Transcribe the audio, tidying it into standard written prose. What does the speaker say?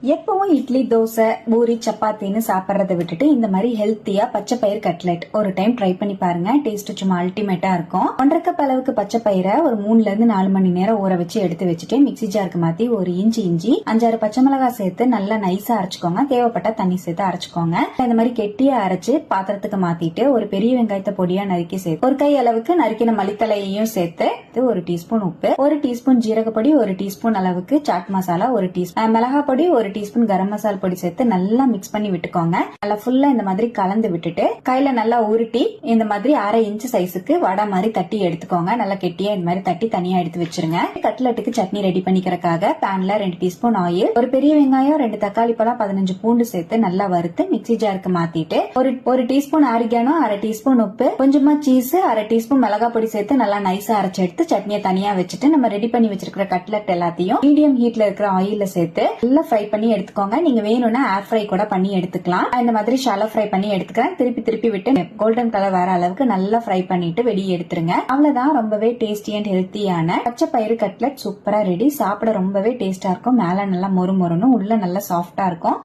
எப்பவும் இட்லி, தோசை, பூரி, சப்பாத்தின்னு சாப்பிட்றத விட்டுட்டு இந்த மாதிரி ஹெல்த்தியா பச்சை பயிர் கட்லெட் ஒரு டைம் ட்ரை பண்ணி பாருங்க. டேஸ்ட் சும்மா அல்டிமேட்டா இருக்கும். 1.5 கப் அளவுக்கு பச்சை பயிரை ஒரு 3ல இருந்து 4 மணி நேரம் ஊற வச்சு எடுத்து வச்சுட்டு மிக்ஸி ஜாருக்கு மாத்தி ஒரு இஞ்சி 5-6 பச்சை மிளகாய் சேர்த்து நல்லா நைஸா அரைச்சுக்கோங்க. தேவைப்பட்ட தண்ணி சேர்த்து அரைச்சுக்கோங்க. இந்த மாதிரி கெட்டியா அரைச்சு பாத்திரத்துக்கு மாத்திட்டு ஒரு பெரிய வெங்காயத்தை பொடியா நறுக்கி சேர்த்து ஒரு கை அளவுக்கு நறுக்கின மல்லித்தலையையும் சேர்த்து ஒரு டீஸ்பூன் உப்பு, 1 டீஸ்பூன் ஜீரகப்பொடி, 1 டீஸ்பூன் அளவுக்கு சாட் மசாலா, 1 டீஸ்பூன் மிளகாய் பொடி, 1 டீஸ்பூன் கரம் மசாலா பொடி சேர்த்து நல்லா மிக்ஸ் பண்ணி விட்டுக்கோங்க. நல்லா ஃபுல்லா இந்த மாதிரி கலந்து விட்டுட்டு கையில நல்லா உருட்டி இந்த மாதிரி 1/2 இன்ச் சைஸுக்கு வடை மாதிரி தட்டி எடுத்துக்கோங்க. நல்லா கெட்டியா இந்த மாதிரி தட்டி தனியா எடுத்து வச்சிருங்க. கட்லெட்டுக்கு சட்னி ரெடி பண்ணிக்கிறதுக்காக பேன்ல 2 டீஸ்பூன் ஆயில், ஒரு பெரிய வெங்காயம், 2 தக்காளி பழம், 15 பூண்டு சேர்த்து நல்லா வறுத்து மிக்ஸி ஜாருக்கு மாத்திட்டு ஒரு டீஸ்பூன் ஆரிகானோ, 1/2 டீஸ்பூன் உப்பு, கொஞ்சமா சீஸ், 1/2 டீஸ்பூன் மிளகாய் பொடி சேர்த்து நல்லா நைஸா அரைச்சு எடுத்து சட்னியை தனியா வச்சுட்டு நம்ம ரெடி பண்ணி வச்சிருக்கிற கட்லெட் எல்லாத்தையும் மீடியம் ஹீட்ல இருக்கிற ஆயில்ல சேர்த்து நல்லா ஃப்ரை பண்ணி எடுத்துக்கோங்க. நீங்க வேணும்னா ஏர் ஃப்ரை கூட பண்ணி எடுத்துக்கலாம். இந்த மாதிரி ஷாலோ ஃப்ரை பண்ணி எடுத்துக்கிறேன். திருப்பி விட்டு கோல்டன் கலர் வர அளவுக்கு நல்லா ஃப்ரை பண்ணிட்டு வெளியே எடுத்துருங்க. அவ்வளவுதான், ரொம்பவே டேஸ்டி அண்ட் ஹெல்த்தியான பச்சை பயிறு கட்லெட் சூப்பரா ரெடி. சாப்பிட ரொம்பவே டேஸ்டா இருக்கும். மேல நல்லா மொறு மொறுன்னு, உள்ள நல்லா சாஃப்டா இருக்கும்.